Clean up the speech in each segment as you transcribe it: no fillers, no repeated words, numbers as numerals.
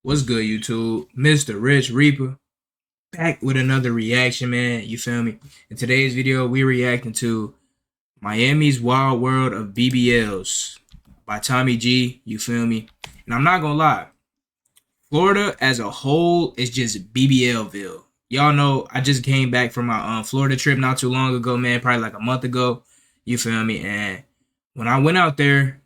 What's good, YouTube? Mr. Rich Reaper back with another reaction, man. You feel me? In today's video, we're reacting to Miami's Wild World of BBLs by Tommy G. You feel me? And I'm not gonna lie, Florida as a whole is just BBLville. Y'all know I just came back from my Florida trip not too long ago, man. Probably like a month ago. You feel me? And when I went out there,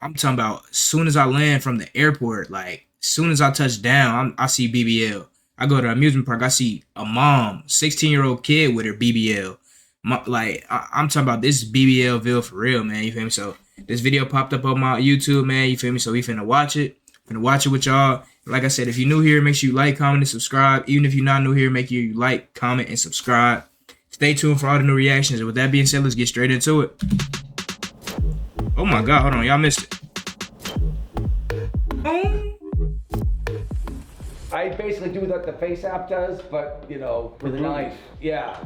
I'm talking about as soon as I land from the airport, like as soon as I touch down, I see BBL. I go to an amusement park, I see a mom, 16-year-old kid with her BBL. I'm talking about this BBLville for real, man. You feel me? So this video popped up on my YouTube, man. You feel me? So we finna watch it. Finna watch it with y'all. Like I said, if you're new here, make sure you like, comment, and subscribe. Even if you're not new here, make sure you like, comment, and subscribe. Stay tuned for all the new reactions. And with that being said, let's get straight into it. Oh my God, hold on, y'all missed it. I basically do what the Face app does, but you know, with a knife. Yeah.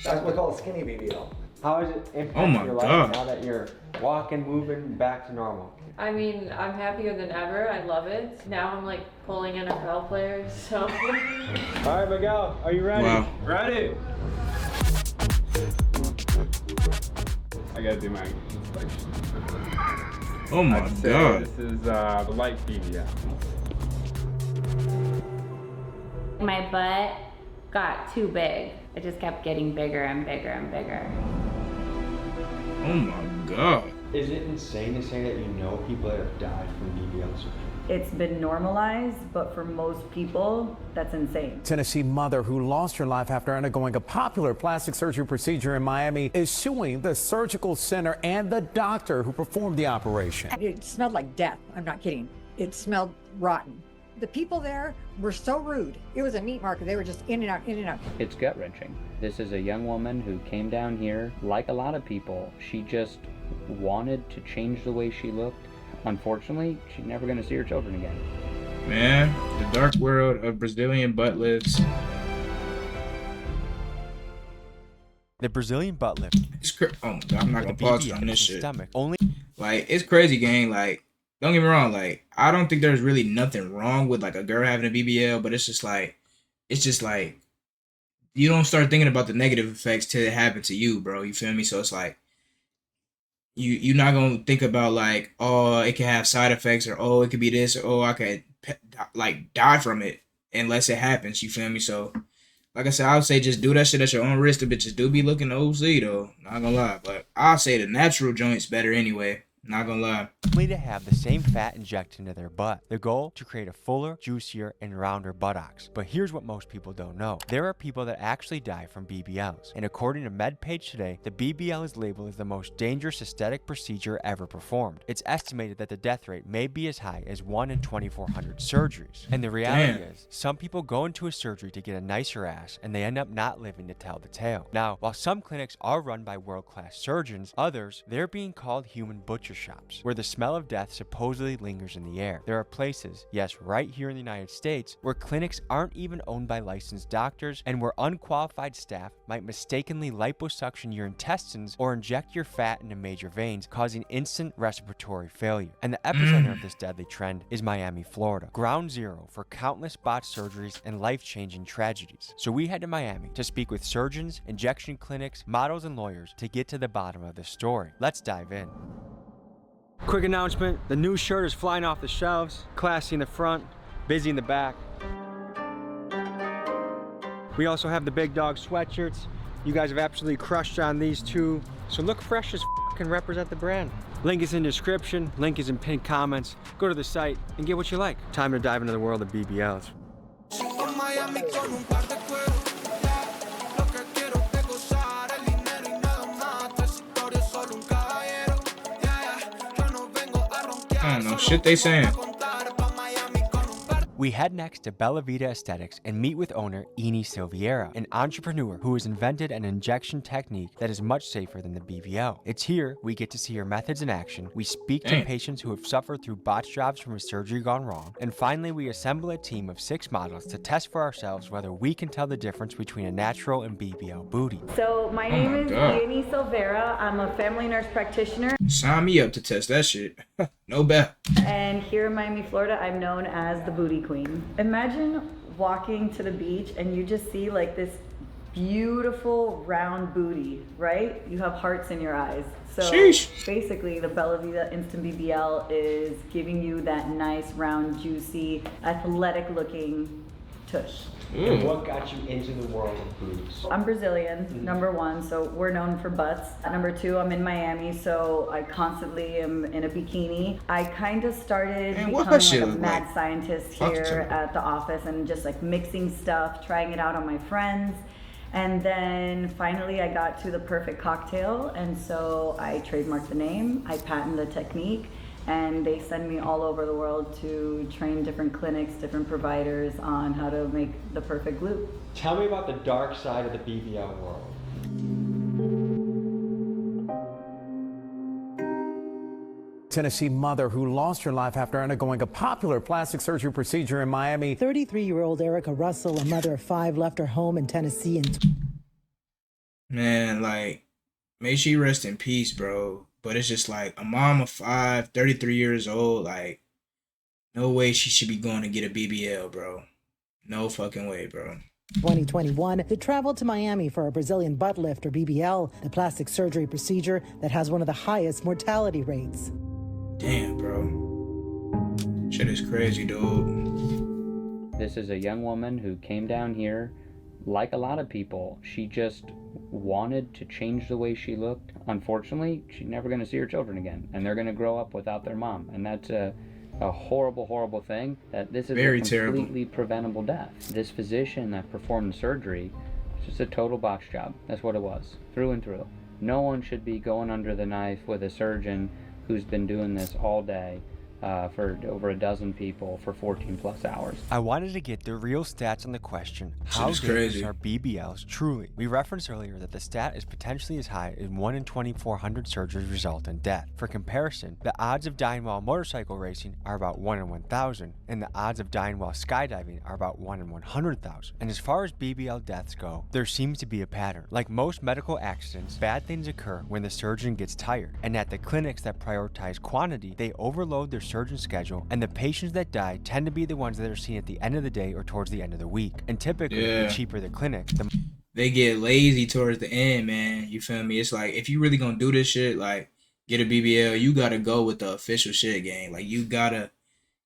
That's what we call a skinny BBL. How is it impact your life now that you're walking, moving back to normal? I mean, I'm happier than ever. I love it. Now I'm like pulling NFL players, so. All right, Miguel, are you ready? Wow. Ready. I gotta do my inspection. Oh my God. This is the light BBL. My butt got too big. It just kept getting bigger and bigger and bigger. Oh my God. Is it insane to say that you know people that have died from BBL surgery? It's been normalized, but for most people, that's insane. Tennessee mother who lost her life after undergoing a popular plastic surgery procedure in Miami is suing the surgical center and the doctor who performed the operation. It smelled like death. I'm not kidding. It smelled rotten. The people there were so rude. It was a meat market. They were just in and out, in and out. It's gut-wrenching. This is a young woman who came down here, like a lot of people. She just wanted to change the way she looked. Unfortunately, she's never going to see her children again. Man, the dark world of Brazilian butt lifts. The Brazilian butt lift. Oh my God, I'm not gonna pause on this shit. Only like, it's crazy, gang. Like, don't get me wrong. Like, I don't think there's really nothing wrong with like a girl having a BBL, but it's just like you don't start thinking about the negative effects till it happens to you, bro. You feel me? So it's like you're not gonna think about like, oh, it can have side effects, or oh, it could be this, or oh, I could like die from it unless it happens. You feel me? So like I said, I would say just do that shit at your own risk. The bitches do be looking OC though, not gonna lie, but I'll say the natural joint's better anyway. Not gonna lie. To have the same fat injected into their butt. The goal, to create a fuller, juicier, and rounder buttocks. But here's what most people don't know. There are people that actually die from BBLs. And according to MedPage Today, the BBL is labeled as the most dangerous aesthetic procedure ever performed. It's estimated that the death rate may be as high as 1 in 2,400 surgeries. And the reality is, some people go into a surgery to get a nicer ass, and they end up not living to tell the tale. Now, while some clinics are run by world-class surgeons, others, they're being called human butcher shops, where the smell of death supposedly lingers in the air. There are places, yes, right here in the United States, where clinics aren't even owned by licensed doctors, and where unqualified staff might mistakenly liposuction your intestines or inject your fat into major veins, causing instant respiratory failure. And the epicenter of this deadly trend is Miami, Florida, ground zero for countless botched surgeries and life-changing tragedies. So we head to Miami to speak with surgeons, injection clinics, models, and lawyers to get to the bottom of this story. Let's dive in. Quick announcement, the new shirt is flying off the shelves. Classy in the front, busy in the back. We also have the big dog sweatshirts. You guys have absolutely crushed on these two. So look fresh as f and represent the brand. Link is in the description, link is in pinned comments. Go to the site and get what you like. Time to dive into the world of BBLs. I don't know shit they saying. We head next to Bella Vita Aesthetics and meet with owner Eni Silveira, an entrepreneur who has invented an injection technique that is much safer than the BBL. It's here we get to see her methods in action, we speak to patients who have suffered through botched jobs from a surgery gone wrong, and finally we assemble a team of 6 models to test for ourselves whether we can tell the difference between a natural and BBL booty. So my name is Eni Silveira. I'm a family nurse practitioner. Sign me up to test that shit. No bet. And here in Miami, Florida, I'm known as the booty queen. Imagine walking to the beach and you just see like this beautiful round booty, right? You have hearts in your eyes. So Sheesh. basically the Bella Vida Instant BBL is giving you that nice, round, juicy, athletic looking tush. And what got you into the world of boobs? I'm Brazilian, number one, so we're known for butts. Number two, I'm in Miami, so I constantly am in a bikini. I kind of started Man, what becoming shit like a look mad like? scientist Fuck here to. at the office and just like mixing stuff, trying it out on my friends. And then finally I got to the perfect cocktail, and so I trademarked the name, I patented the technique, and they send me all over the world to train different clinics, different providers on how to make the perfect glue. Tell me about the dark side of the BBL world. Tennessee mother who lost her life after undergoing a popular plastic surgery procedure in Miami. 33-year-old Erica Russell, a mother of 5, left her home in Tennessee in Man, like, may she rest in peace, bro. But it's just like a mom of 5, 33 years old. Like, no way she should be going to get a BBL, bro. No fucking way, bro. 2021 to travel to Miami for a Brazilian butt lift, or BBL, the plastic surgery procedure that has one of the highest mortality rates. Damn, bro. Shit is crazy, dude. This is a young woman who came down here, like a lot of people. She just wanted to change the way she looked. Unfortunately, she's never going to see her children again, and they're going to grow up without their mom. And that's a horrible, horrible thing. That this is Very a terrible. completely preventable death. This physician that performed the surgery was just a total box job. That's what it was, through and through. No one should be going under the knife with a surgeon who's been doing this all day for over a dozen people for 14 plus hours. I wanted to get the real stats on the question, how is dangerous crazy. are BBLs truly? We referenced earlier that the stat is potentially as high as 1 in 2,400 surgeries result in death. For comparison, the odds of dying while motorcycle racing are about 1 in 1,000, and the odds of dying while skydiving are about 1 in 100,000. And as far as BBL deaths go, there seems to be a pattern. Like most medical accidents, bad things occur when the surgeon gets tired, and at the clinics that prioritize quantity, they overload their surgeon schedule, and the patients that die tend to be the ones that are seen at the end of the day or towards the end of the week. And typically, the cheaper the clinic, They get lazy towards the end, man. You feel me? It's like, if you really gonna do this shit, like, get a BBL, you gotta go with the official shit, gang. Like, you gotta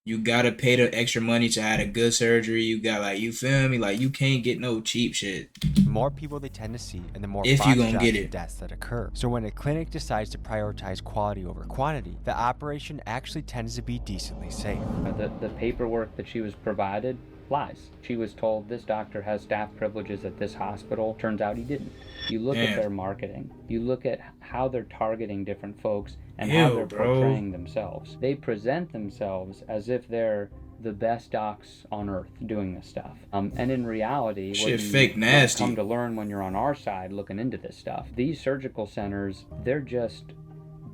pay the extra money to have a good surgery. You got, like, you feel me? Like, you can't get no cheap shit. the more people they tend to see and the more If you gonna botched get jobs and it. deaths that occur. So when a clinic decides to prioritize quality over quantity, the operation actually tends to be decently safe. The paperwork that she was provided lies. She was told this doctor has staff privileges at this hospital. Turns out he didn't. You look at their marketing. You look at how they're targeting different folks and how they're portraying themselves. They present themselves as if they're the best docs on earth doing this stuff. And in reality, Shit fake nasty. Come to learn when you're on our side looking into this stuff. These surgical centers, they're just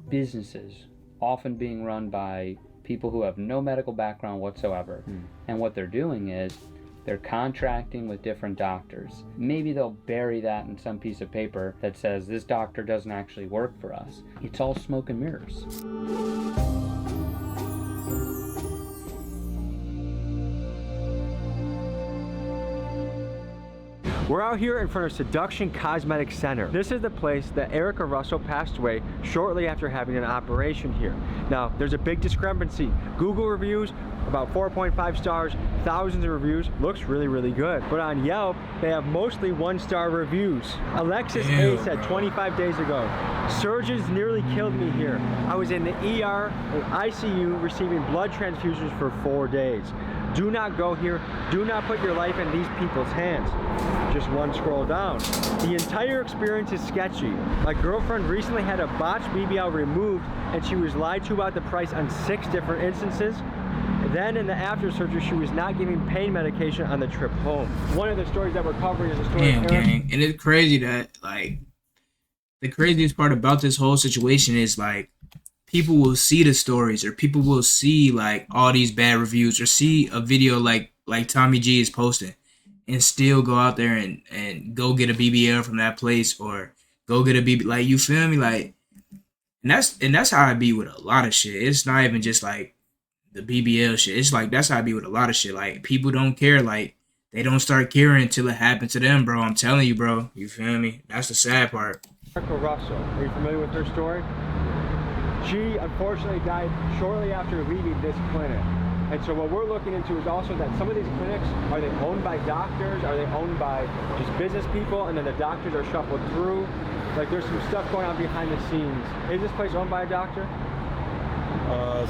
businesses, often being run by people who have no medical background whatsoever. And what they're doing is they're contracting with different doctors. Maybe they'll bury that in some piece of paper that says this doctor doesn't actually work for us. It's all smoke and mirrors. We're out here in front of Seduction Cosmetic Center. This is the place that Erica Russell passed away shortly after having an operation here. Now, there's a big discrepancy. Google reviews, about 4.5 stars, thousands of reviews, looks really, really good. But on Yelp, they have mostly 1-star reviews. Alexis A said 25 days ago, surgeons nearly killed me here. I was in the ER and ICU receiving blood transfusions for 4 days. Do not go here. Do not put your life in these people's hands. Just one scroll down. The entire experience is sketchy. My girlfriend recently had a botched BBL removed and she was lied to about the price on 6 different instances. Then in the after surgery, she was not giving pain medication on the trip home. One of the stories that we're covering is the story of Eric. Gang. And it's crazy that, like, the craziest part about this whole situation is, like, people will see the stories, or people will see, like, all these bad reviews, or see a video like Tommy G is posting, and still go out there and go get a BBL from that place, or go get a BBL. Like, you feel me? Like, And that's how I be with a lot of shit. It's not even just like the BBL shit. It's like that's how I be with a lot of shit. Like people don't care. Like they don't start caring until it happened to them, bro. I'm telling you, bro. You feel me? That's the sad part. Marco Russell, are you familiar with her story? She unfortunately died shortly after leaving this clinic. And so what we're looking into is also that some of these clinics, are they owned by doctors? Are they owned by just business people? And then the doctors are shuffled through? Like there's some stuff going on behind the scenes. Is this place owned by a doctor?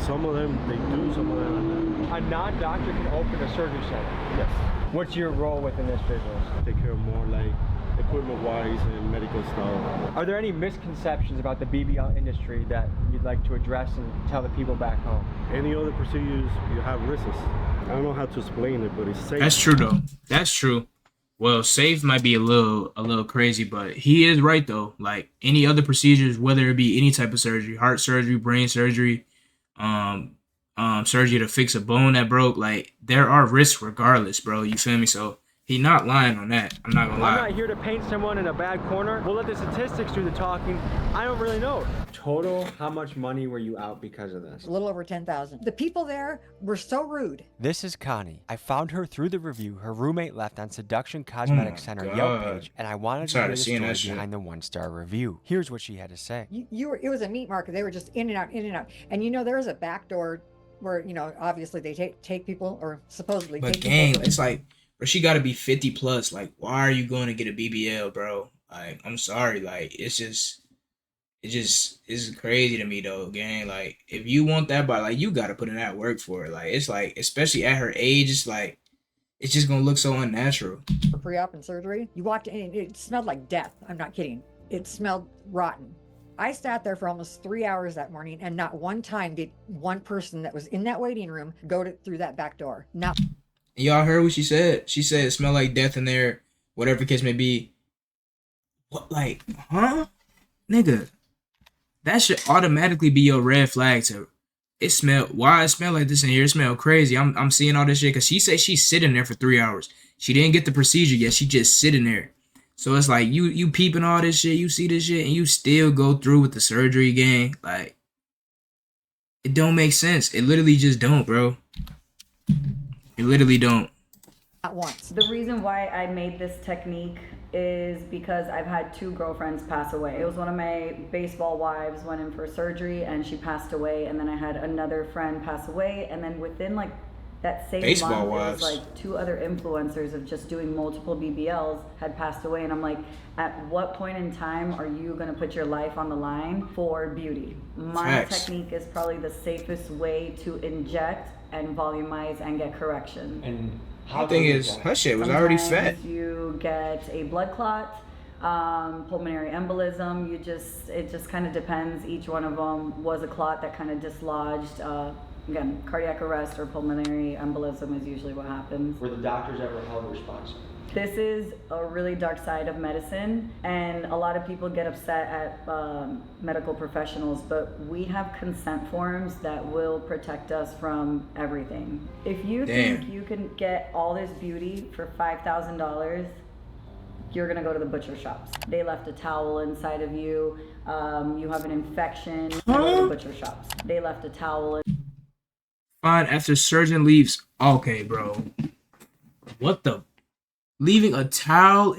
Some of them they do, some of them A non-doctor can open a surgery center? yes. What's your role within this business? Take care of more like equipment-wise and medical stuff. Are there any misconceptions about the BBL industry that you'd like to address and tell the people back home? Any other procedures, you have risks. I don't know how to explain it, but it's safe. That's true though. That's true. Well, safe might be a little crazy, but he is right though. Like any other procedures, whether it be any type of surgery, heart surgery, brain surgery, surgery to fix a bone that broke, like there are risks regardless, bro. You feel me? So he not lying on that. I'm not gonna lie. I'm not here to paint someone in a bad corner. We'll let the statistics do the talking. I don't really know. Total, how much money were you out because of this? A little over 10,000. The people there were so rude. This is Connie. I found her through the review her roommate left on Seduction Cosmetic Center Yelp page, and I wanted to hear the story behind the 1-star review. Here's what she had to say. It was a meat market. They were just in and out, in and out. And you know, there was a back door where, you know, obviously they take people, or supposedly but take gang, people. it's like, bro, she gotta be 50 plus. Like, why are you going to get a BBL, bro? Like, I'm sorry. Like, it's crazy to me though, gang. Like, if you want that body, like, you gotta put in that work for it. Like, it's like, especially at her age, it's like, it's just gonna look so unnatural. For pre-op and surgery, you walked in and it smelled like death. I'm not kidding. It smelled rotten. I sat there for almost 3 hours that morning, and not one time did one person that was in that waiting room go through that back door. Not. Y'all heard what she said? She said it smelled like death in there, whatever the case may be. What, like, huh? Nigga, that should automatically be your red flag to why it smell like this in here? It smell crazy. I'm seeing all this shit because she said she's sitting there for 3 hours. She didn't get the procedure yet. She just sitting there. So it's like you peeping all this shit, you see this shit, and you still go through with the surgery gang. Like, it don't make sense. It literally just don't, bro. It literally don't. At once. The reason why I made this technique is because I've had 2 girlfriends pass away. It was one of my baseball wives went in for surgery and she passed away, and then I had another friend pass away, and then within like that same baseball month, wives. it was like 2 other influencers of just doing multiple BBLs had passed away, and I'm like, at what point in time are you gonna put your life on the line for beauty? My technique is probably the safest way to inject and volumize and get correction. And the thing is, her shit was already fat. You get a blood clot, pulmonary embolism. It just kind of depends. Each one of them was a clot that kind of dislodged. Again, cardiac arrest or pulmonary embolism is usually what happens. Were the doctors ever held responsible? This is a really dark side of medicine, and a lot of people get upset at medical professionals, but we have consent forms that will protect us from everything. If you think you can get all this beauty for $5,000, you're gonna go to the butcher shops. They left a towel inside of you. You have an infection. Go to the butcher shops. They left a towel. Fine, after surgeon leaves. Okay, bro. What the? Leaving a towel?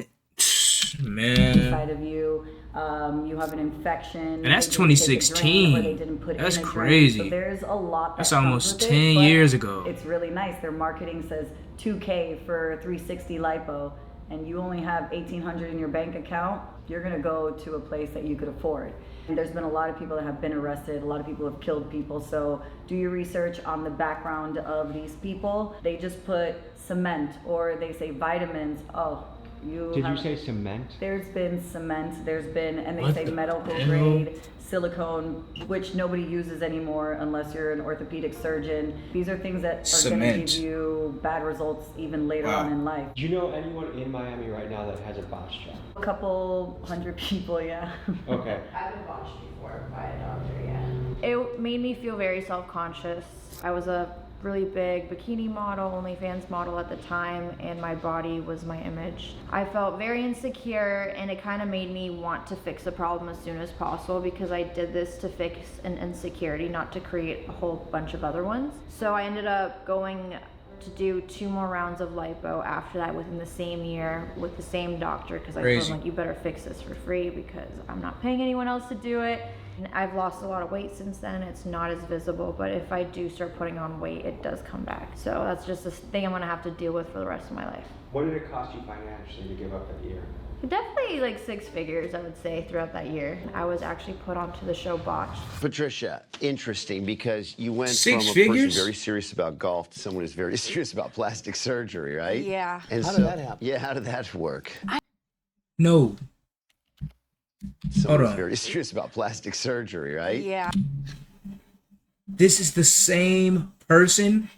Man. Inside of you. You have an infection. And that's 2016. That's crazy. So there's a lot. That's almost 10 years ago. It's really nice. Their marketing says $2K for 360 lipo, and you only have $1,800 in your bank account. You're gonna go to a place that you could afford. And there's been a lot of people that have been arrested. A lot of people have killed people. So do your research on the background of these people. They just put cement, or they say vitamins. Oh, Did you say cement? There's been cement. There's been, and they say medical grade silicone, which nobody uses anymore unless you're an orthopedic surgeon. These are things that are going to give you bad results even later on in life. Do you know anyone in Miami right now that has a botch job? A couple hundred people, yeah. Okay. I've been botched before by a doctor, yeah. It made me feel very self-conscious. I was a really big bikini model, OnlyFans model at the time, and my body was my image. I felt very insecure, and it kind of made me want to fix the problem as soon as possible, because I did this to fix an insecurity, not to create a whole bunch of other ones. So I ended up going to do 2 more rounds of lipo after that within the same year with the same doctor, because I told him, like, you better fix this for free because I'm not paying anyone else to do it. And I've lost a lot of weight since then. It's not as visible, but if I do start putting on weight, it does come back. So that's just a thing I'm gonna have to deal with for the rest of my life. What did it cost you financially to give up that year? Definitely like 6 figures, I would say, throughout that year. I was actually put onto the show Botched. Patricia, interesting, because you went 6 from a figures? person very serious about golf to someone who's very serious about plastic surgery, right? Yeah. And How so, did that happen? Yeah, how did that work? No. Someone Hold who's on. very serious about plastic surgery, right? Yeah. This is the same person?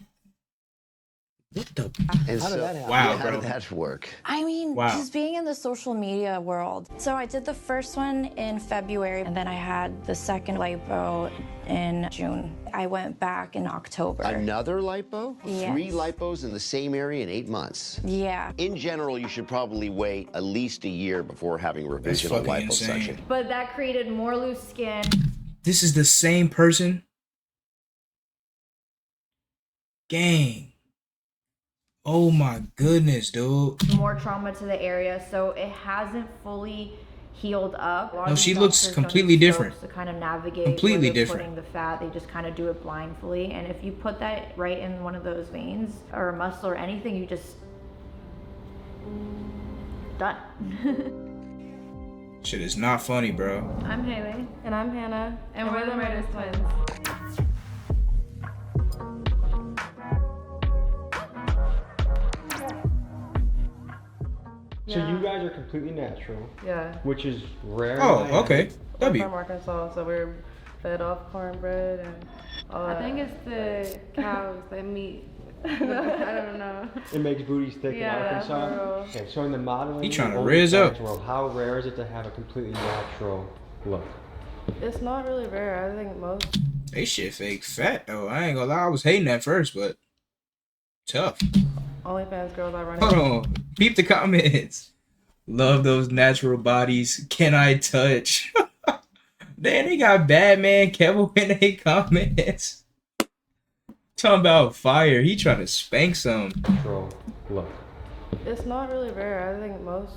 What the? And How did that happen? Wow, how bro. did that work? I mean, Wow. just being in the social media world. So I did the first one in February, and then I had the second lipo in June. I went back in October. Another lipo? Yes. 3 lipos in the same area in 8 months. Yeah. In general, you should probably wait at least a year before having revision fucking liposuction. insane. But that created more loose skin. This is the same person? Gang. Oh my goodness, dude. More trauma to the area, so it hasn't fully healed up. A lot No, of she these looks doctors don't completely use different. soaps to kind of navigate Completely where they're different. putting the fat. They just kind of do it blindly, and if you put that right in one of those veins or a muscle or anything, you just done. Shit is not funny, bro. I'm Haley. And I'm Hannah. And we're the Murders Twins. So you guys are completely natural. Yeah. Which is rare. Oh, in Miami. okay. We're W. from Arkansas, so we're fed off cornbread and all that. I think it's the cows, the meat. I don't know. It makes booties thick Yeah, in Arkansas. for real. Okay, so in the modeling, He tryna and riz up. OnlyFans world, how rare is it to have a completely natural look? It's not really rare. I think most. They shit fake fat though. I ain't gonna lie, I was hating at first, but tough. OnlyFans girls I run Hold into. on. Peep the comments. Love those natural bodies. Can I touch? Damn, they got Batman Kevin in their comments. Talking about fire. He trying to spank some. Natural look. It's not really rare. I think most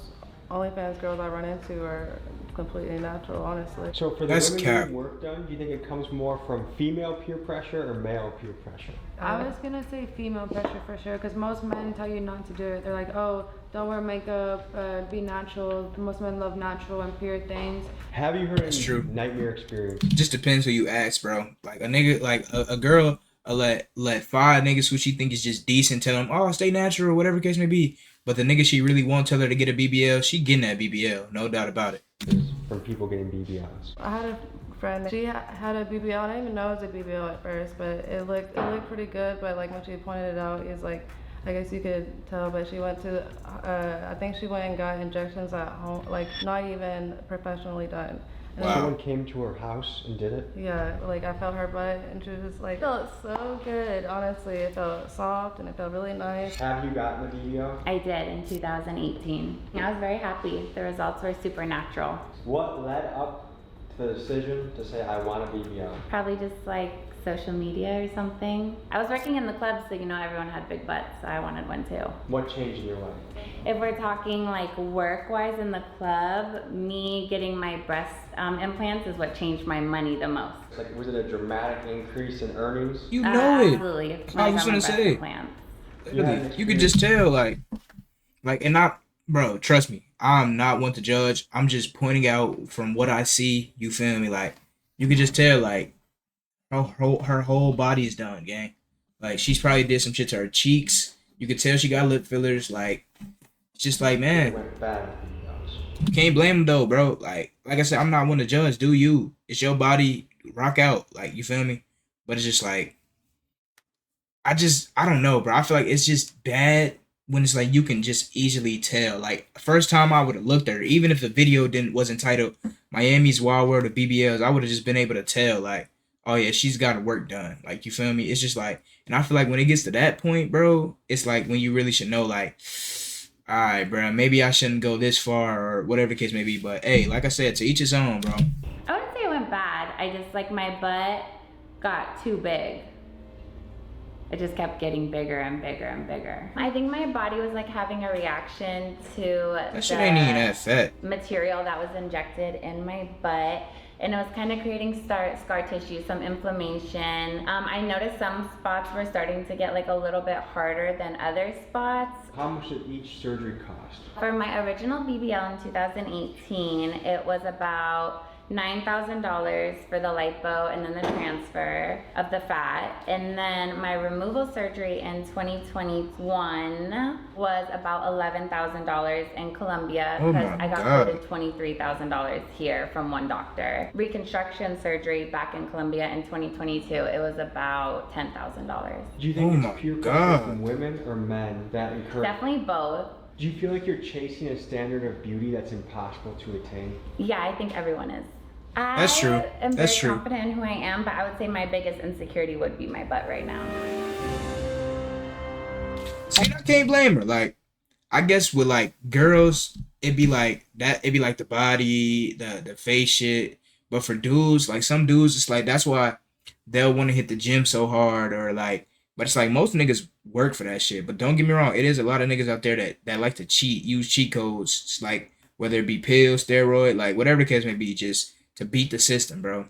OnlyFans girls I run into are completely natural, honestly. So for the That's women cap. getting work done, do you think it comes more from female peer pressure or male peer pressure? I was gonna say female pressure for sure, because most men tell you not to do it. They're like, oh, don't wear makeup, be natural. Most men love natural and pure things. Have you heard That's any true. nightmare experience? Just depends who you ask, bro. Like a nigga, like a girl, let 5 niggas who she think is just decent tell them, oh, stay natural, whatever the case may be. But the nigga she really won't tell her to get a BBL, she getting that BBL, no doubt about it. From people getting BBLs. I had a friend. She had a BBL. I didn't even know it was a BBL at first, but it looked pretty good. But like when she pointed it out, it's like, I guess you could tell. But she went to, I think she went and got injections at home, like not even professionally done. And Wow. Someone came to her house and did it? Yeah, like I felt her butt, and she was just like, it felt so good. Honestly, it felt soft and it felt really nice. Have you gotten the BBL? I did in 2018. I was very happy. The results were super natural. What led up to the decision to say, I want a BBL? Probably just like social media or something. I was working in the club, so you know everyone had big butts, so I wanted one too. What changed in your life? If we're talking like work-wise in the club, me getting my breast implants is what changed my money the most. Like, was it a dramatic increase in earnings? You know it. Absolutely. I was When got my gonna breast say. implants. Literally, you could just tell, like, and not, bro, trust me, I'm not one to judge. I'm just pointing out from what I see, you feel me? Like, you could just tell, like, her whole body is done, gang. Like, she's probably did some shit to her cheeks. You could tell she got lip fillers. Like, it's just like, man, It went bad with BBLs. you can't blame them though, bro. Like I said, I'm not one to judge. Do you? It's your body. Rock out. Like, you feel me? But it's just like, I don't know, bro. I feel like it's just bad when it's like you can just easily tell. Like, first time I would have looked at her, even if the video wasn't titled Miami's Wild World of BBLs, I would have just been able to tell. Like, oh yeah, she's got work done. Like, you feel me? It's just like, and I feel like when it gets to that point, bro, it's like when you really should know, like, all right, bro, maybe I shouldn't go this far or whatever the case may be. But hey, like I said, to each his own, bro. I wouldn't say it went bad. I just, like, my butt got too big. It just kept getting bigger and bigger and bigger. I think my body was like having a reaction to That shit ain't even that fat. material that was injected in my butt. And it was kind of creating scar tissue, some inflammation. I noticed some spots were starting to get like a little bit harder than other spots. How much did each surgery cost? For my original BBL in 2018, it was about $9,000 for the lipo and then the transfer of the fat. And then my removal surgery in 2021 was about $11,000 in Colombia because I got quoted $23,000 here from one doctor. Reconstruction surgery back in Colombia in 2022, it was about $10,000. Do you think it's peer pressure from women or men that encourage? Definitely both. Do you feel like you're chasing a standard of beauty that's impossible to attain? Yeah, I think everyone is. That's true. I am That's very true. confident in who I am, but I would say my biggest insecurity would be my butt right now. See, I can't blame her. Like, I guess with like girls, it'd be like that. It'd be like the body, the face shit. But for dudes, like some dudes, it's like that's why they'll want to hit the gym so hard or like. But it's like most niggas work for that shit. But don't get me wrong, it is a lot of niggas out there that like to cheat, use cheat codes. It's like whether it be pills, steroid, like whatever the case may be, just to beat the system, bro.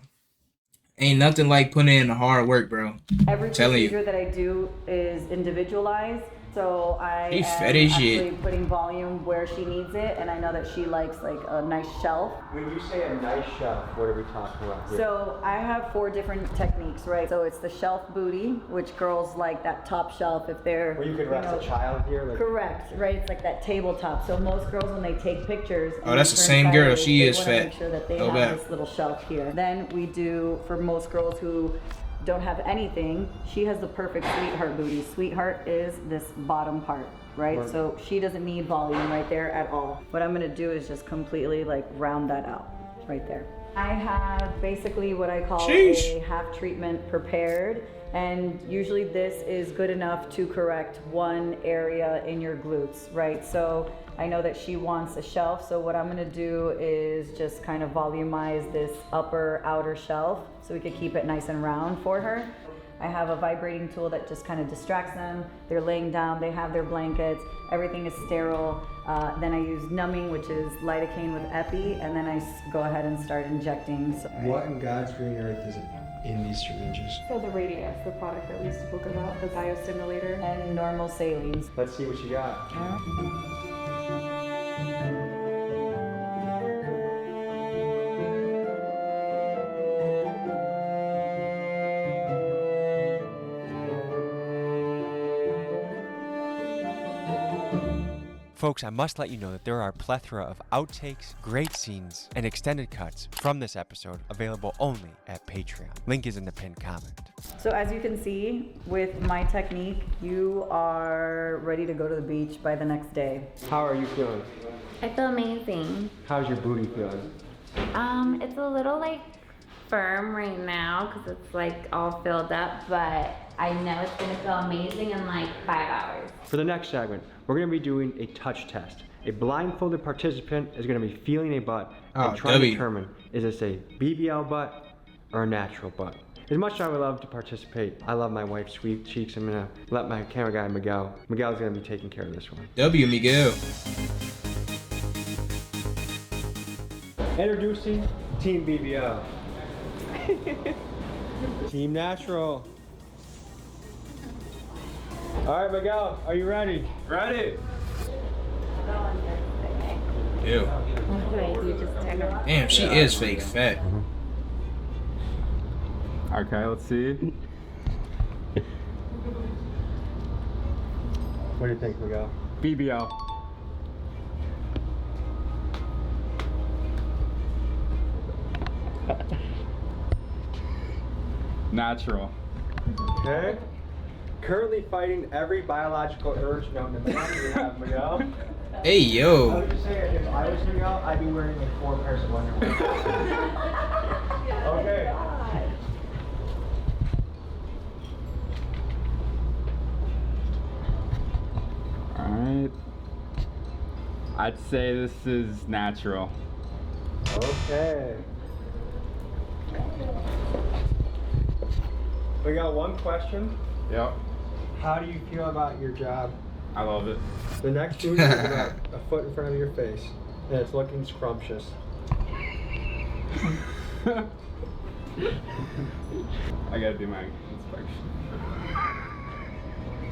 Ain't nothing like putting in the hard work, bro. Every Telling you. procedure that I do is individualized. So I She am fed as actually shit. putting volume where she needs it, and I know that she likes like a nice shelf. When you say a nice shelf, what are we talking about here? So I have 4 different techniques, right? So it's the shelf booty, which girls like that top shelf if they're. Where you could rest a child here? Like, correct, right? It's like that tabletop. So most girls, when they take pictures. Oh, that's the same girl. She is fat. Make sure that they Go have back. this little shelf here. Then we do for most girls who don't have anything. She has the perfect sweetheart booty. Sweetheart is this bottom part, right? Right. So she doesn't need volume right there at all. What I'm gonna do is just completely like round that out right there. I have basically what I call a half treatment prepared, and usually this is good enough to correct one area in your glutes, right? So I know that she wants a shelf, so what I'm gonna do is just kind of volumize this upper outer shelf so we could keep it nice and round for her. I have a vibrating tool that just kind of distracts them. They're laying down, they have their blankets, everything is sterile. Then I use numbing, which is lidocaine with epi, and then I go ahead and start injecting. So, What in God's green earth is in these syringes? So the Radius, the product that we spoke about, the biostimulator. And normal salines. Let's see what you got. Folks, I must let you know that there are a plethora of outtakes, great scenes, and extended cuts from this episode available only at Patreon. Link is in the pinned comment. So as you can see, with my technique, you are ready to go to the beach by the next day. How are you feeling? I feel amazing. How's your booty feeling? It's a little like firm right now because it's like all filled up, but I know it's gonna feel amazing in like 5 hours. For the next segment, we're going to be doing a touch test. A blindfolded participant is going to be feeling a butt and trying to determine, is this a BBL butt or a natural butt? As much as I would love to participate, I love my wife's sweet cheeks. I'm going to let my camera guy, Miguel's going to be taking care of this one. W, Miguel. Introducing Team BBL. Team Natural. All right, Miguel, are you ready? Ready. Ew. Damn, she is fake fat. Okay, let's see. What do you think, Miguel? BBL. Natural. Okay. Currently fighting every biological urge known to man. We have Miguel. Hey, yo. I would just say, if I was Miguel, I'd be wearing like 4 pairs of underwear. Okay. I'd say this is natural. Okay. We got one question. Yep. How do you feel about your job? I love it. The next dude is about a foot in front of your face, and it's looking scrumptious. I gotta do my inspection.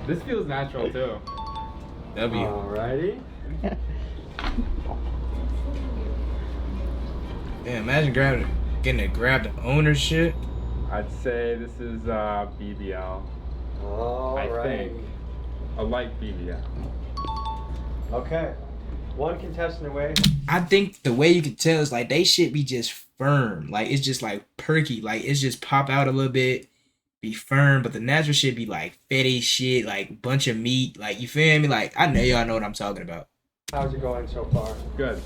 This feels natural too. W. Alrighty. Yeah, imagine getting to grab the ownership. I'd say this is BBL. I think. A light BBL. Okay. One contestant away. I think the way you can tell is like they should be just firm. Like it's just like perky. Like it's just pop out a little bit, be firm. But the natural should be like fatty shit, like bunch of meat. Like you feel me? Like I know y'all know what I'm talking about. How's it going so far? Good.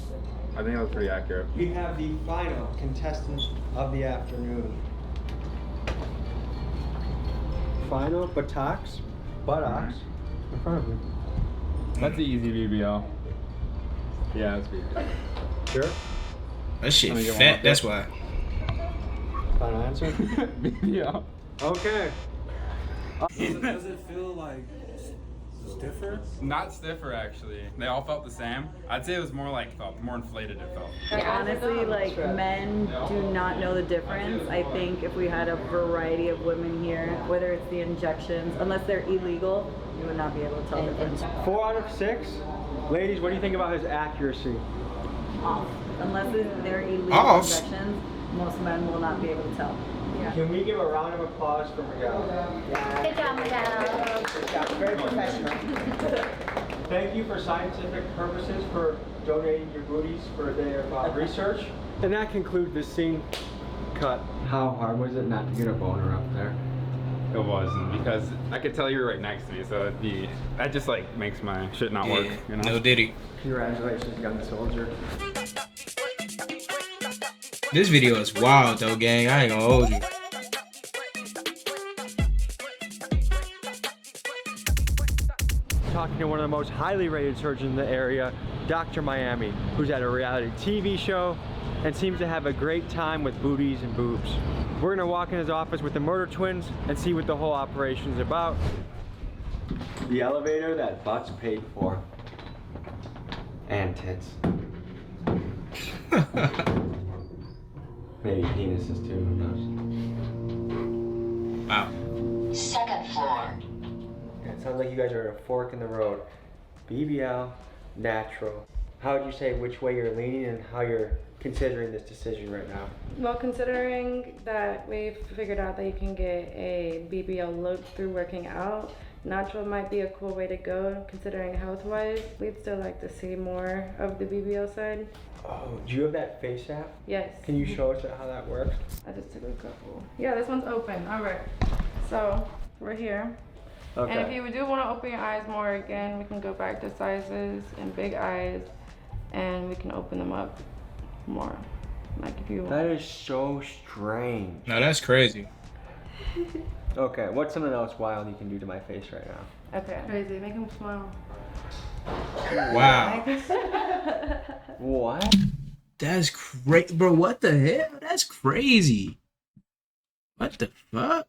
I think that was pretty accurate. We have the final contestant of the afternoon. Final buttocks in front of you. That's the easy BBL. Yeah, that's BBL. Sure? That shit fat, that's why. Final answer? BBL. Okay. Does it feel like stiffer? Not stiffer actually. They all felt the same. I'd say it was more like felt more inflated. It felt. Honestly, like men do not know the difference. I think if we had a variety of women here, whether it's the injections, unless they're illegal, you would not be able to tell the difference. 4 out of 6. Ladies, what do you think about his accuracy? Off. Unless they're illegal Off? injections, most men will not be able to tell. Can we give a round of applause for Miguel? Good job, Miguel. Good job. Very professional. Thank you for scientific purposes for donating your booties for their research. And that concludes this scene cut. How hard was it not to get a boner up there? It wasn't because I could tell you were right next to me, so that just like makes my shit not work. You know? No diddy. Congratulations, young soldier. This video is wild though, gang. I ain't gonna hold you. Talking to one of the most highly rated surgeons in the area, Dr. Miami, who's at a reality TV show and seems to have a great time with booties and boobs. We're gonna walk in his office with the murder twins and see what the whole operation is about. The elevator that butts paid for. And tits. Maybe penises too, who knows? Wow. Second floor. It sounds like you guys are at a fork in the road. BBL, natural. How would you say which way you're leaning and how you're considering this decision right now? Well, considering that we've figured out that you can get a BBL look through working out, natural might be a cool way to go considering health-wise. We'd still like to see more of the BBL side. Oh, do you have that face app? Yes. Can you show us how that works? I just took a couple. Yeah, this one's open. All right. So we're here. Okay. And if you do want to open your eyes more again, we can go back to sizes and big eyes, and we can open them up more. Like if you want. That is so strange. No, that's crazy. Okay, what's something else wild you can do to my face right now? Okay. Crazy. Make him smile. Wow. What? That's crazy, bro. What the hell? That's crazy. What the fuck?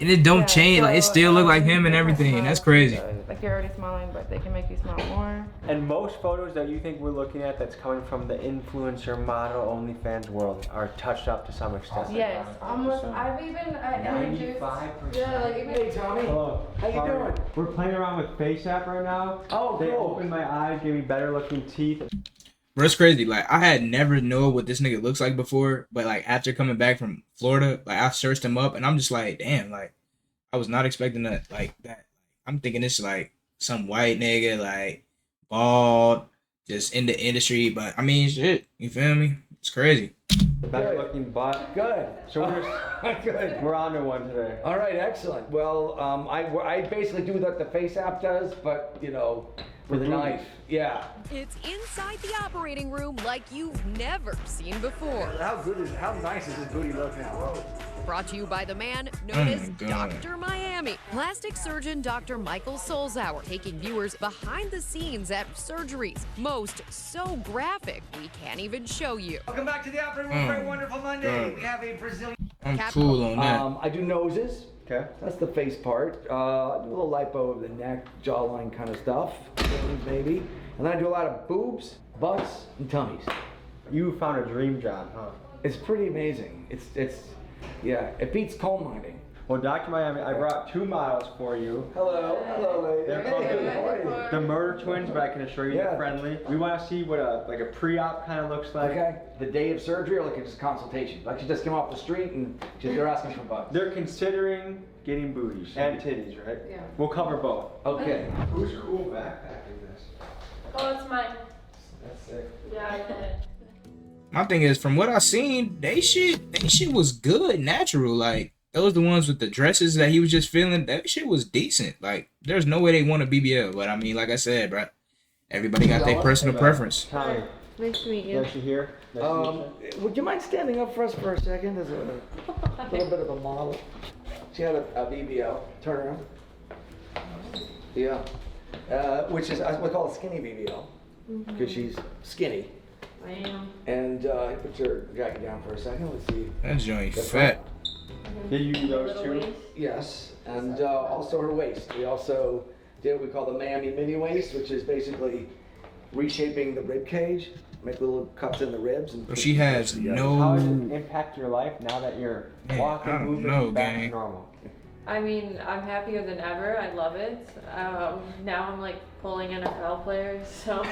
And it don't change. Like it still look like him and everything. That's crazy. Like you're already smiling, but they can make you smile more. And most photos that you think we're looking at that's coming from the influencer model OnlyFans world are touched up to some extent. Yes, almost. I've even introduced. 95%. Yeah, like even. Hey, Tommy. Hello. How you doing? We're playing around with Face App right now. Oh, They cool. opened my eyes, gave me better looking teeth. Bro, it's crazy. Like I had never known what this nigga looks like before, but like after coming back from Florida, like I searched him up, and I'm just like, damn, like I was not expecting that. Like that. I'm thinking it's like some white nigga, like bald, just in the industry. But I mean, shit, you feel me? It's crazy. Better looking butt. Good. So Good. we're on to one today. All right, excellent. Well, I basically do what the Face app does, but you know, with a knife. Yeah. It's inside the operating room like you've never seen before. How nice does this booty look now? Brought to you by the man known as Dr. Miami, plastic surgeon Dr. Michael Solzauer, taking viewers behind the scenes at surgeries, most so graphic we can't even show you. Welcome back to the operating room for a wonderful Monday. We have a Brazilian. I'm cool on that. I do noses. Okay. That's the face part. I do a little lipo of the neck, jawline kind of stuff, maybe. And then I do a lot of boobs, butts, and tummies. You found a dream job, huh? It's pretty amazing. Yeah, it beats coal mining. Well, Dr. Miami, I brought 2 models for you. Hello, lady. They're called the Murder Twins, but I can assure you they're friendly. We want to see what a pre-op kind of looks like. Okay. The day of surgery or like just consultation? Like she just came off the street and they're asking for bucks. They're considering getting booties and titties, right? Yeah. We'll cover both. Okay. Whose cool backpack is this? Oh, it's mine. That's sick. Yeah, I did it. My thing is, from what I seen, they shit was good, natural. Like those the ones with the dresses that he was just feeling. That shit was decent. Like there's no way they want a BBL, but I mean, like I said, bro, everybody got their personal preference. Tommy. Nice to meet you. Nice to hear. Nice to meet you. Would you mind standing up for us for a second? As a little bit of a model. She had a BBL. Turn around. Yeah. Which is we call it skinny BBL because she's skinny. I am. And put your jacket down for a second. Let's see. That joint fat. Did you do those Little two? waist? Yes, and also her waist. We also did what we call the Miami mini waist, which is basically reshaping the rib cage, make little cuts in the ribs. And But she has no. How does it impact your life now that you're walking, I don't moving, know, back gang. to normal? I mean, I'm happier than ever. I love it. Now I'm like pulling NFL players, so.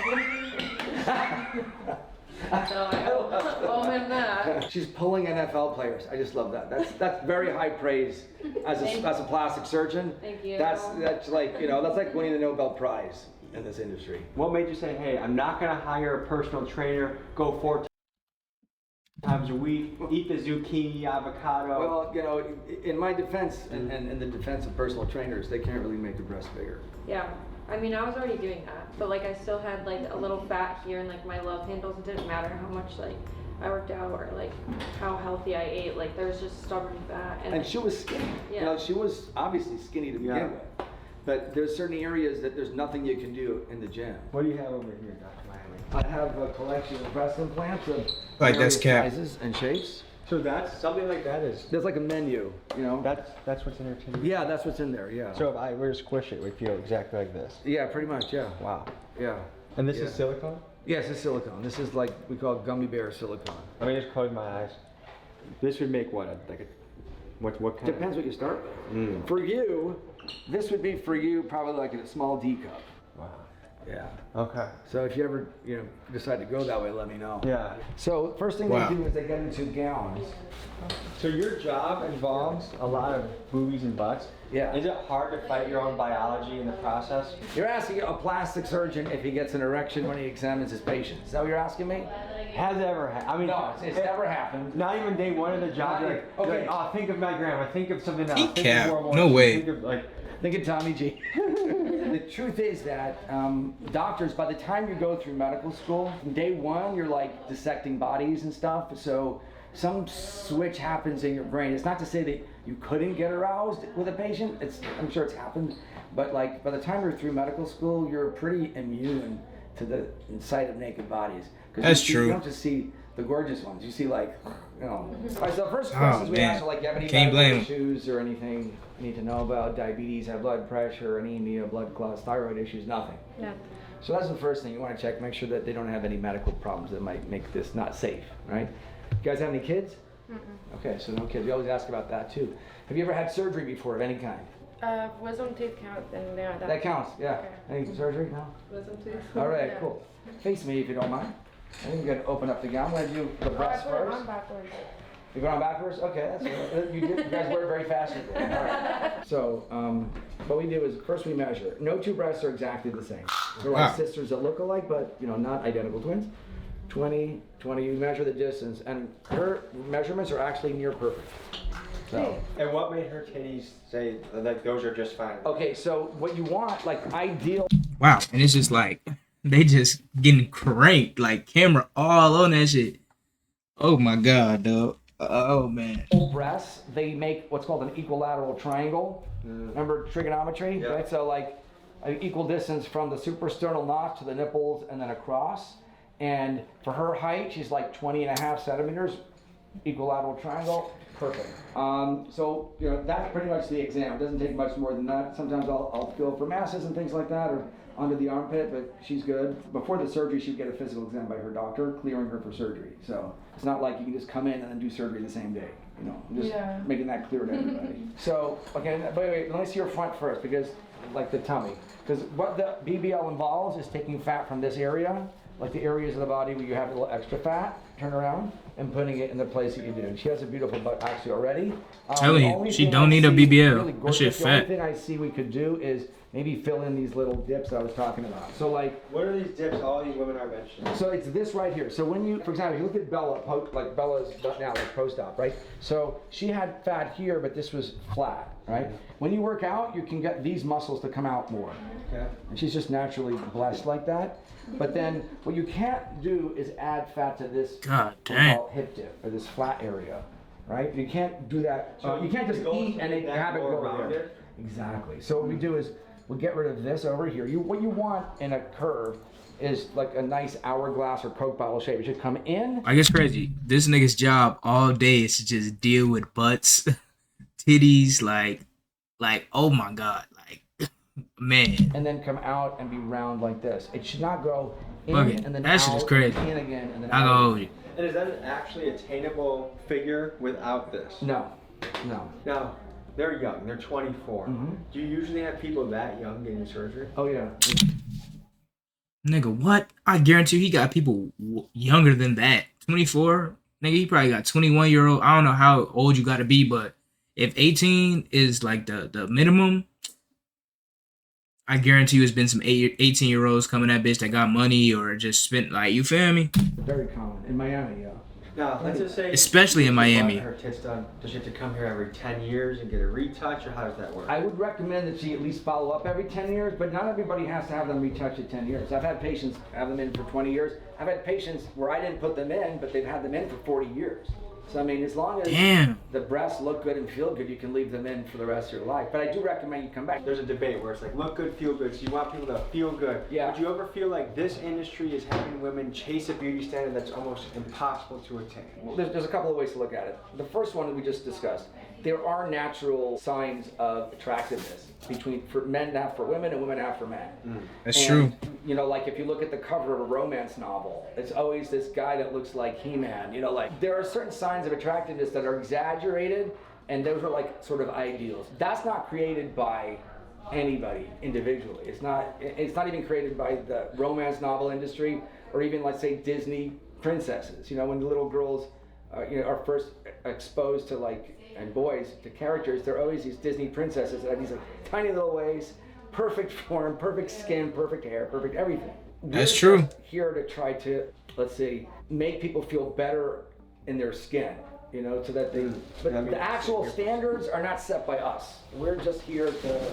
So I owe him that. She's pulling NFL players. I just love that. That's very high praise as a plastic surgeon. Thank you. That's like that's like winning the Nobel Prize in this industry. What made you say, hey, I'm not going to hire a personal trainer, go 4 times a week, eat the zucchini, avocado? Well, in my defense, and in the defense of personal trainers, they can't really make the breast bigger. Yeah. I mean, I was already doing that, but like I still had like a little fat here and like my love handles. It didn't matter how much like I worked out or like how healthy I ate. Like there was just stubborn fat. And she was skinny. Yeah. She was obviously skinny to begin with. But there's certain areas that there's nothing you can do in the gym. What do you have over here, Dr. Miami? I have a collection of breast implants of Like that's cap. sizes and shapes. So that's something like that is. There's like a menu, That's what's in there too. Yeah, that's what's in there. Yeah. So if I were to squish it, we feel exactly like this. Yeah, pretty much. Yeah. Wow. Yeah. And this is silicone? Yes, it's silicone. This is like we call gummy bear silicone. Let me just close my eyes. This would make what what kind? Depends what you start with. For you, this would be for you probably like in a small D cup. Wow. Yeah. Okay. So if you ever decide to go that way, let me know. Yeah. So first thing they do is they get into gowns. So your job involves a lot of boobies and butts. Yeah. Is it hard to fight your own biology in the process? You're asking a plastic surgeon if he gets an erection when he examines his patient. Is that what you're asking me? Has it ever happened? I mean, no, it's never happened. Not even day one of the job. You're like, okay. Like, oh, think of my grandma. Think of something else. He Think cap. of World War No II, way. Think of Tommy G. The truth is that doctors, by the time you go through medical school, from day one, you're like dissecting bodies and stuff. So some switch happens in your brain. It's not to say that you couldn't get aroused with a patient. I'm sure it's happened. But like by the time you're through medical school, you're pretty immune to the sight of naked bodies. That's true. You don't just see the gorgeous ones. You see like, All right, so the first questions we ask are like, you have any Can't blame him. issues or anything you need to know about? Diabetes, high blood pressure, anemia, blood clots, thyroid issues, nothing. Yeah. So that's the first thing you want to check. Make sure that they don't have any medical problems that might make this not safe, right? You guys have any kids? Okay, so no kids. We always ask about that too. Have you ever had surgery before of any kind? Wisdom teeth count, and yeah, That counts, yeah. Okay. Any surgery? No? Wisdom teeth. All right, Yeah. cool. Face me if you don't mind. I think you're gonna open up the gown. I'm gonna do the breast I put it first. on backwards. You're going on backwards? Okay, that's right. You guys work very fast with it. All right. So, what we do is first we measure. No two breasts are exactly the same. They're like sisters that look alike, but not identical twins. 20, you measure the distance, and her measurements are actually near perfect. So. And what made her titties say like those are just fine? Okay, so what you want, like ideal. Wow, and it's just like they just getting cranked, like camera all on that shit. Oh my god, dog. Oh man. Breasts, they make what's called an equilateral triangle. Remember trigonometry, right? So like an equal distance from the suprasternal notch to the nipples and then across. And for her height, she's like 20.5 centimeters. Equilateral triangle, perfect. So you know that's pretty much the exam. It doesn't take much more than that. Sometimes I'll feel for masses and things like that, or under the armpit, but she's good. Before the surgery, she'd get a physical exam by her doctor, clearing her for surgery. So it's not like you can just come in and then do surgery the same day. You know, I'm just making that clear to everybody. So okay, wait, let me see your front first, because like the tummy, because what the BBL involves is taking fat from this area, like the areas of the body where you have a little extra fat, turn around, and putting it in the place that you do. She has a beautiful butt actually already. Telling you, she don't need a BBL. That shit The only fat. thing I see we could do is maybe fill in these little dips I was talking about. So like, What are these dips all you women are mentioning? so it's this right here. So when you, for example, you look at Bella, like Bella's now like post-op, right? So she had fat here, but this was flat, right? When you work out, you can get these muscles to come out more. Okay. And she's just naturally blessed like that. But then what you can't do is add fat to this God what we damn. call hip dip, or this flat area, right? You can't do that. So you can't just go eat and make then that have it more go there. rounded? Exactly. So what we do is we'll get rid of this over here. What you want in a curve is like a nice hourglass or Coke bottle shape. It should come in. Like it's crazy. This nigga's job all day is to just deal with butts, titties, like oh my god, like man. And then come out and be round like this. It should not go in Okay, and then that out, shit is crazy. in again, and then I out. go hold you. And is that an actually attainable figure without this? No, no. Now, they're young. They're 24. Mm-hmm. Do you usually have people that young getting surgery? Oh yeah. Nigga, what? I guarantee you he got people younger than that. 24? Nigga, he probably got 21-year-old. I don't know how old you gotta be, but if 18 is like the minimum, I guarantee you it's been some 18-year-olds coming at bitch that got money or just spent, like, you feel me? Very common in Miami, yeah. Now, let's just say, Especially in Miami. Her tits done. Does she have to come here every 10 years and get a retouch, or how does that work? I would recommend that she at least follow up every 10 years, but not everybody has to have them retouched at 10 years. I've had patients have them in for 20 years. I've had patients where I didn't put them in, but they've had them in for 40 years. So, I mean, as long as the breasts look good and feel good, you can leave them in for the rest of your life. But I do recommend you come back. There's a debate where it's like, look good, feel good. So you want people to feel good. Yeah. Would you ever feel like this industry is having women chase a beauty standard that's almost impossible to attain? Well, there's a couple of ways to look at it. The first one that we just discussed. There are natural signs of attractiveness for men have for women and women have for men. That's true. You know, like if you look at the cover of a romance novel, it's always this guy that looks like He-Man. You know, like there are certain signs of attractiveness that are exaggerated, and those are like sort of ideals. That's not created by anybody individually. It's not even created by the romance novel industry or even, let's say, Disney princesses. You know, when the little girls are first exposed to and boys to characters, they're always these Disney princesses that have these like tiny little ways, perfect form, perfect skin, perfect hair, perfect everything. That's We're true. just here to try to, let's say, make people feel better in their skin, you know, so that they, but the actual standards are not set by us. We're just here to,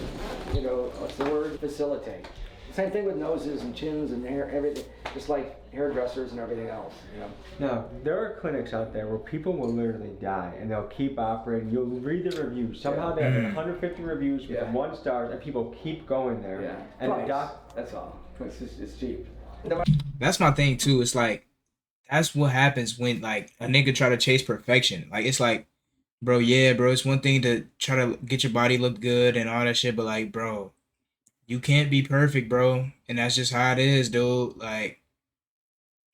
you know, what's the word, facilitate. Same thing with noses and chins and hair, everything, just like hairdressers and everything else, you know. Now, there are clinics out there where people will literally die and they'll keep operating. You'll read the reviews. Somehow they have 150 reviews with 1 star and people keep going there. Yeah. And Price, that's all. It's cheap. That's my thing too. It's like that's what happens when like a nigga try to chase perfection. Like it's like, bro, yeah, bro, it's one thing to try to get your body look good and all that shit, but like, bro, you can't be perfect, bro. And that's just how it is, dude. Like,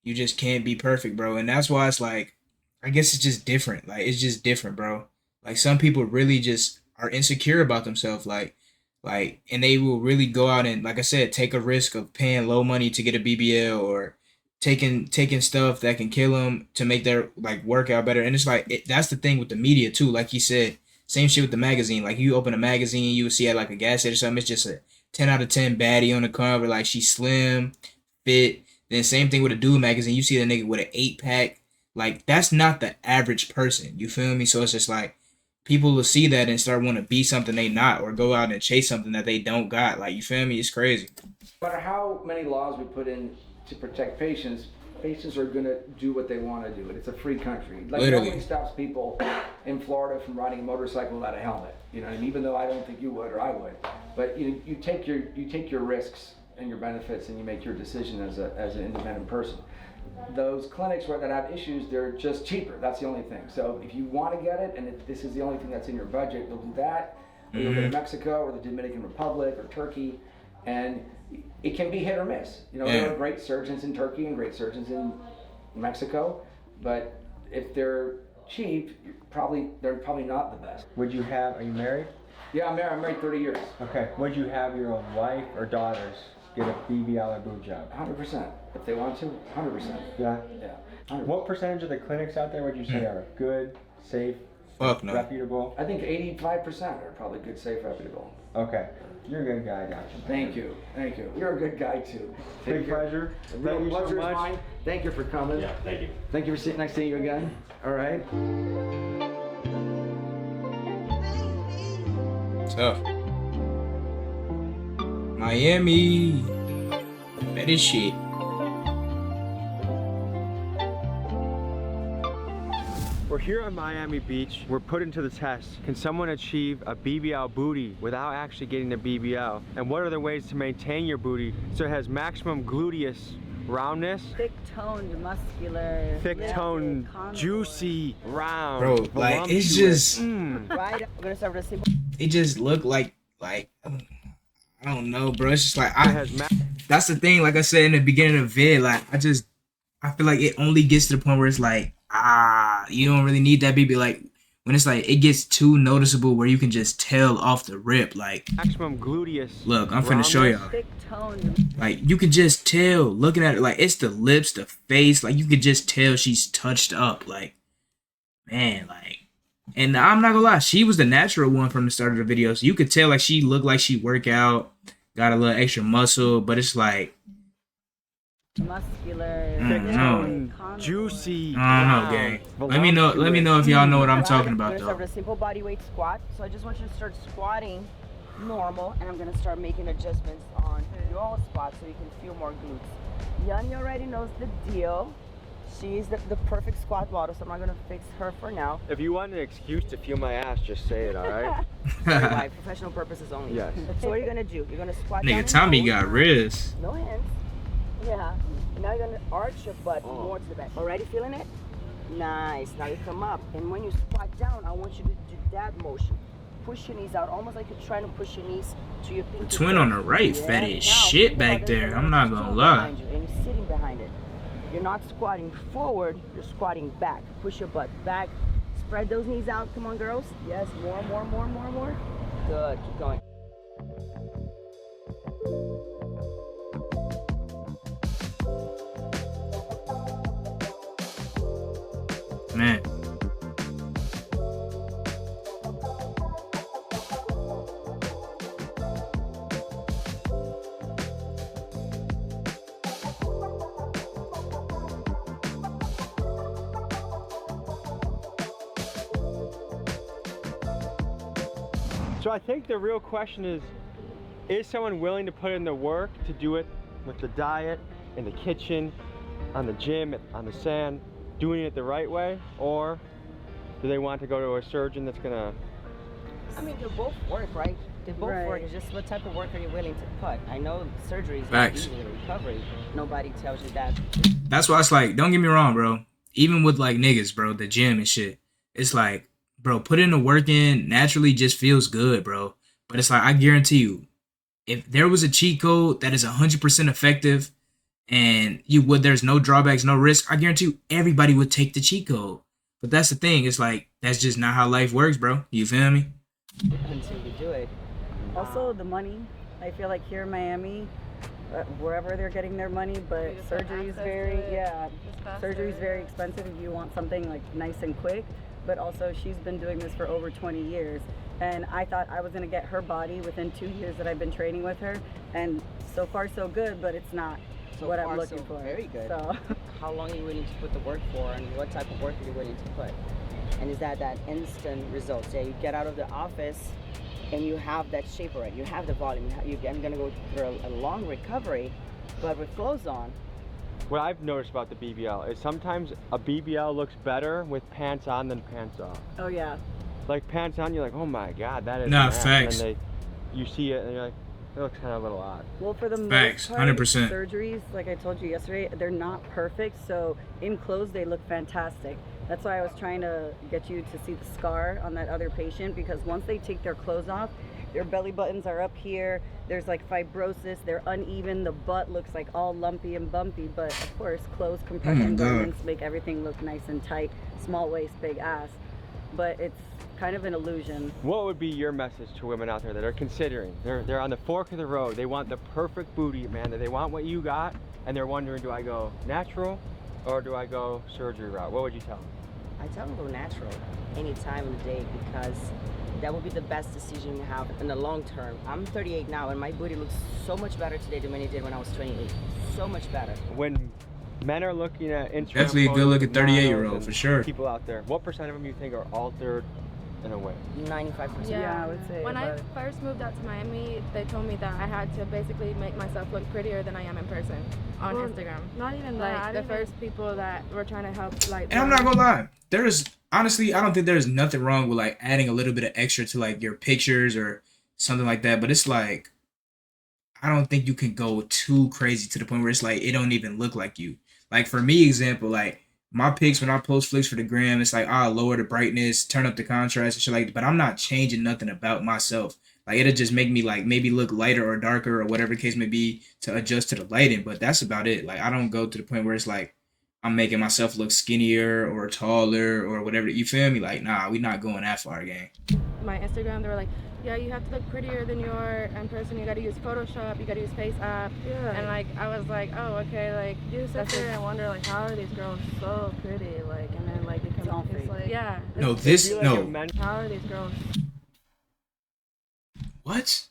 you just can't be perfect, bro. And that's why it's like, I guess it's just different. Like, it's just different, bro. Like, some people really just are insecure about themselves. Like, and they will really go out and, like I said, take a risk of paying low money to get a BBL or taking stuff that can kill them to make their, like, workout better. And it's like, that's the thing with the media, too. Like you said, same shit with the magazine. Like, you open a magazine, you will see at, like, a gas station or something. It's just a 10 out of 10 baddie on the cover, like she's slim, fit. Then same thing with a dude magazine. You see the nigga with an 8-pack. Like, that's not the average person. You feel me? So it's just like, people will see that and start want to be something they not, or go out and chase something that they don't got. Like, you feel me? It's crazy. No matter how many laws we put in to protect patients, patients are gonna do what they want to do. It's a free country. Like, Literally. nobody stops people in Florida from riding a motorcycle without a helmet. You know, and even though I don't think you would or I would, but you take your risks and your benefits and you make your decision as an independent person. Those clinics that have issues, they're just cheaper. That's the only thing. So if you want to get it, and if this is the only thing that's in your budget, you'll do that. Or you'll go to Mexico or the Dominican Republic or Turkey, and it can be hit or miss. You know, there are great surgeons in Turkey and great surgeons in Mexico, but if they're cheap, they're probably not the best. Are you married? Yeah, I'm married. I'm married 30 years. Okay. Would you have your own wife or daughters get a BBL or boob job? 100%. If they want to, 100%. Yeah? Yeah. 100%. What percentage of the clinics out there would you say are good, safe, reputable? I think 85% are probably good, safe, reputable. Okay. You're a good guy, Doctor. Thank you. Thank you. You're a good guy, too. Big pleasure. Real Thank you pleasure so is much. mine. Thank you for coming. Yeah, thank you. Thank you for sitting next to you again. All right. Tough. Miami. That is shit. We're here on Miami Beach. We're put into the test. Can someone achieve a BBL booty without actually getting a BBL? And what are the ways to maintain your booty so it has maximum gluteus roundness? Thick-toned, muscular. Thick-toned, juicy, round. Bro, like, it's just... Right? We're gonna start with a simple. It just looked like I don't know, bro. It's just like that's the thing. Like I said in the beginning of the vid, like I feel like it only gets to the point where it's like, you don't really need that BB. Like when it's like it gets too noticeable where you can just tell off the rip. Like maximum gluteus. Look, I'm finna show y'all. Thick-toned. Like you can just tell looking at it. Like it's the lips, the face. Like you can just tell she's touched up. Like man, like. And I'm not gonna lie, she was the natural one from the start of the video. So you could tell like she looked like she work out, got a little extra muscle, but it's like muscular, thick-toned, juicy. I don't know, gang. Let me know if y'all know what I'm talking about We're gonna start though. with a simple body weight squat. So I just want you to start squatting normal, and I'm gonna start making adjustments on your squat so you can feel more glutes. Yanni already knows the deal. She's the perfect squat model, so I'm not gonna fix her for now. If you want an excuse to feel my ass, just say it, all right? For professional purposes only. Yes. So what are you gonna do? You're gonna squat down Nigga, and Tommy hold. got wrists. No hands. Yeah. Now you're gonna arch your butt more to the back. Already feeling it? Nice. Now you come up, and when you squat down, I want you to do that motion. Push your knees out, almost like you're trying to push your knees to your pinky. The twin on the right, fat as shit back there. I'm not gonna lie. And you're sitting behind it. You're not squatting forward, you're squatting back. Push your butt back. Spread those knees out. Come on, girls. Yes, more. Good, keep going. Man. So I think the real question is someone willing to put in the work to do it with the diet, in the kitchen, on the gym, on the sand, doing it the right way? Or do they want to go to a surgeon that's gonna... I mean, they both work, right? They both work. It's just what type of work are you willing to put? I know surgery is not Facts. easy in recovery. Nobody tells you that. That's why it's like, don't get me wrong, bro. Even with like niggas, bro, the gym and shit, it's like, bro, put in the work in, naturally just feels good, bro. But it's like, I guarantee you, if there was a cheat code that is 100% effective and there's no drawbacks, no risk, I guarantee you everybody would take the cheat code. But that's the thing. It's like, that's just not how life works, bro. You feel me? Until you do it. Also, the money. I feel like here in Miami, wherever they're getting their money, but surgery is very, surgery is very expensive if you want something like nice and quick. But also, she's been doing this for over 20 years. And I thought I was gonna get her body within 2 years that I've been training with her. And so far so good, but it's not what I'm looking for. Very good. So. How long are you willing to put the work for, and what type of work are you willing to put? and is that instant results. Yeah, you get out of the office and you have that shape already. You have the volume. I'm gonna go through a long recovery, but with clothes on. What I've noticed about the BBL is sometimes a BBL looks better with pants on than pants off. Oh yeah. Like pants on, you're like, oh my god, that is Nah, an ass. facts. And then you see it and you're like, it looks kind of a little odd. Well, for the Facts, most part, 100%. surgeries, like I told you yesterday, they're not perfect. So in clothes, they look fantastic. That's why I was trying to get you to see the scar on that other patient, because once they take their clothes off, their belly buttons are up here. There's like fibrosis. They're uneven. The butt looks like all lumpy and bumpy. But of course, clothes, compression garments make everything look nice and tight. Small waist, big ass. But it's kind of an illusion. What would be your message to women out there that are considering? They're on the fork of the road. They want the perfect booty, man. They want what you got, and they're wondering, do I go natural or do I go surgery route? What would you tell them? I tell them go natural any time of the day, because that will be the best decision you have in the long term. I'm 38 now, and my booty looks so much better today than when it did when I was 28. So much better. When men are looking at Instagram, Definitely a good looking 38-year-old for sure. People out there, what percent of them you think are altered in a way? 95%. Yeah, I would say. When I first moved out to Miami, they told me that I had to basically make myself look prettier than I am in person on Instagram. Not even that. Like the first people that were trying to help, like. And I'm not gonna lie, honestly, I don't think there's nothing wrong with like adding a little bit of extra to like your pictures or something like that. But it's like, I don't think you can go too crazy to the point where it's like it don't even look like you. Like for me, example, like my pics when I post flicks for the gram, it's like I'll lower the brightness, turn up the contrast and shit like that. But I'm not changing nothing about myself. Like it'll just make me like maybe look lighter or darker or whatever the case may be to adjust to the lighting. But that's about it. Like I don't go to the point where it's like I'm making myself look skinnier or taller or whatever. You feel me? Like, nah, we not going that far, gang. My Instagram, they were like, yeah, you have to look prettier than you are in person. You got to use Photoshop. You got to use Face App. Yeah. And like, I was like, oh, okay. Like, you sit there and wonder, like, how are these girls so pretty? Like, and then like it comes, it's like, yeah. No, this no. How are these girls? What?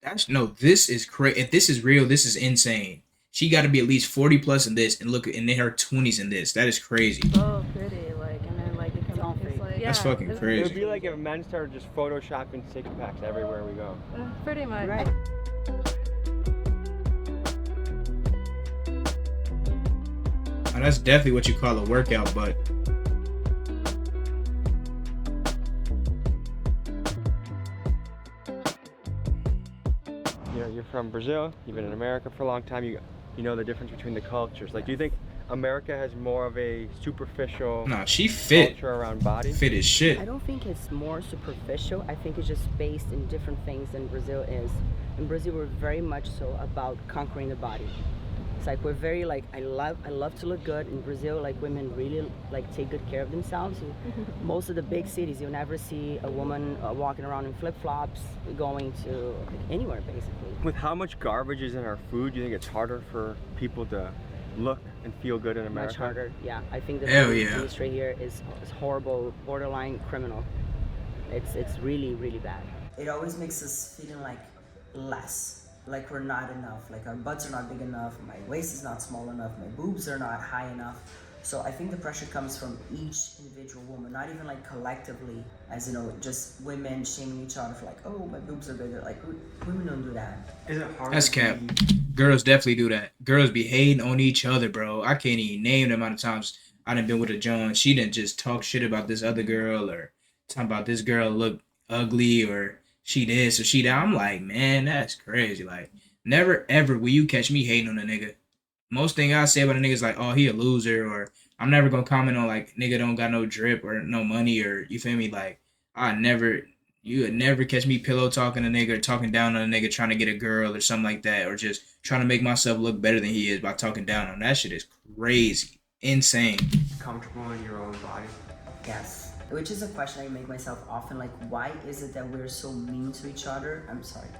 That's no. This is crazy. If this is real, this is insane. She got to be at least 40 plus in this, and look, in her 20s in this. That is crazy. So pretty, like, and then like it comes, it's like, yeah. That's fucking crazy. It would be like if men started just photoshopping six packs everywhere we go. Pretty much. Right. Oh, that's definitely what you call a workout, but. You're from Brazil. You've been in America for a long time. You know the difference between the cultures. Like, do you think America has more of a superficial she fit culture around body? Fit as shit. I don't think it's more superficial. I think it's just based in different things than Brazil is. In Brazil, we're very much so about conquering the body. It's like we're very like I love to look good. In Brazil, like women really like take good care of themselves. Most of the big cities, you'll never see a woman walking around in flip-flops going to anywhere basically. With how much garbage is in our food, do you think it's harder for people to look and feel good in America? Much harder, yeah. I think the Hell food yeah. industry here is horrible, borderline criminal. It's really, really bad. It always makes us feeling like less. Like we're not enough, like our butts are not big enough, my waist is not small enough, my boobs are not high enough. So I think the pressure comes from each individual woman, not even like collectively, as you know, just women shaming each other for like, oh, my boobs are bigger. Like women don't do that. Is it hard? That's cap. Girls definitely do that. Girls be hating on each other, bro. I can't even name the amount of times I done been with a John. She didn't just talk shit about this other girl or talking about this girl look ugly or she this or she that. I'm like, man, that's crazy. Like, never ever will you catch me hating on a nigga. Most thing I say about a nigga is like, oh, he a loser, or I'm never gonna comment on like nigga don't got no drip or no money, or you feel me? Like, you would never catch me pillow talking a nigga or talking down on a nigga trying to get a girl or something like that, or just trying to make myself look better than he is by talking down on that shit is crazy. Insane. Comfortable in your own body? Yes. Which is a question I make myself often, like, why is it that we're so mean to each other?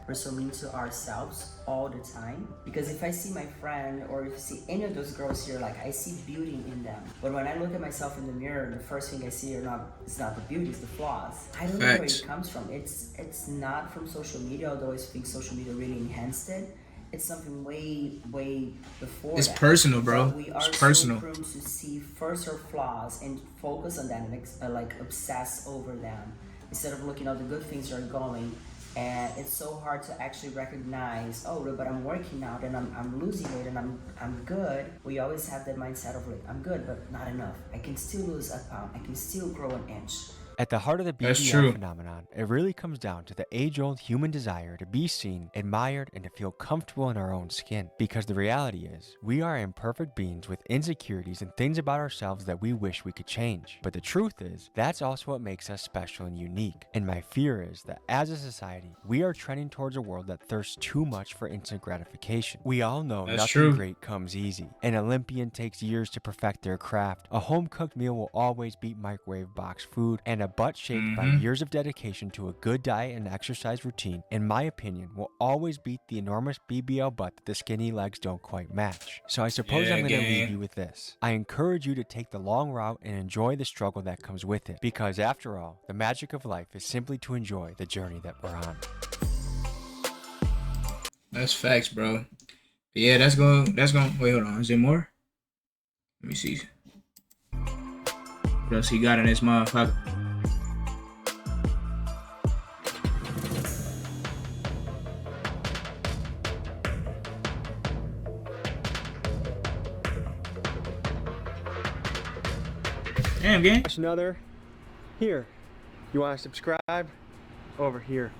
We're so mean to ourselves all the time. Because if I see my friend or if I see any of those girls here, like, I see beauty in them. But when I look at myself in the mirror, the first thing I see is not the beauty, it's the flaws. I don't know where it comes from. It's not from social media, although I think social media really enhanced it. it's something way before It's that. personal, bro. But we are It's personal. so prone to see first our flaws and focus on them and like obsess over them instead of looking at the good things that are going. And it's so hard to actually recognize, oh, but I'm working out and I'm losing weight and I'm good. We always have that mindset of like, I'm good, but not enough. I can still lose a pound. I can still grow an inch. At the heart of the That's BBL true. phenomenon, it really comes down to the age-old human desire to be seen, admired, and to feel comfortable in our own skin. Because the reality is, we are imperfect beings with insecurities and things about ourselves that we wish we could change. But the truth is, that's also what makes us special and unique. And my fear is that as a society, we are trending towards a world that thirsts too much for instant gratification. We all know That's nothing true. great comes easy. An Olympian takes years to perfect their craft. A home-cooked meal will always beat microwave box food, and a butt shaped by years of dedication to a good diet and exercise routine, in my opinion, will always beat the enormous BBL butt that the skinny legs don't quite match. So I suppose I'm going to leave you with this. I encourage you to take the long route and enjoy the struggle that comes with it, because after all, the magic of life is simply to enjoy the journey that we're on. That's facts, bro. But yeah, that's going. Wait, hold on. Is there more? Let me see. What else he got in this motherfucker? Damn, gang. Watch another. Here. You want to subscribe? Over here.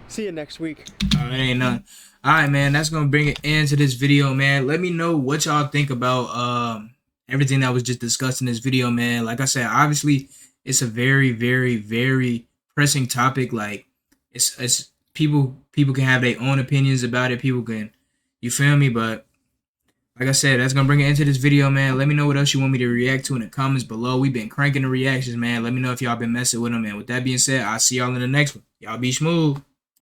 See you next week. Oh, it ain't none. Alright, man, that's gonna bring an end to this video, man. Let me know what y'all think about everything that was just discussed in this video, man. Like I said, obviously it's a very, very, very pressing topic. Like it's people can have their own opinions about it. People can, you feel me? But like I said, that's gonna bring it into this video, man. Let me know what else you want me to react to in the comments below. We've been cranking the reactions, man. Let me know if y'all been messing with them. And with that being said, I'll see y'all in the next one. Y'all be smooth.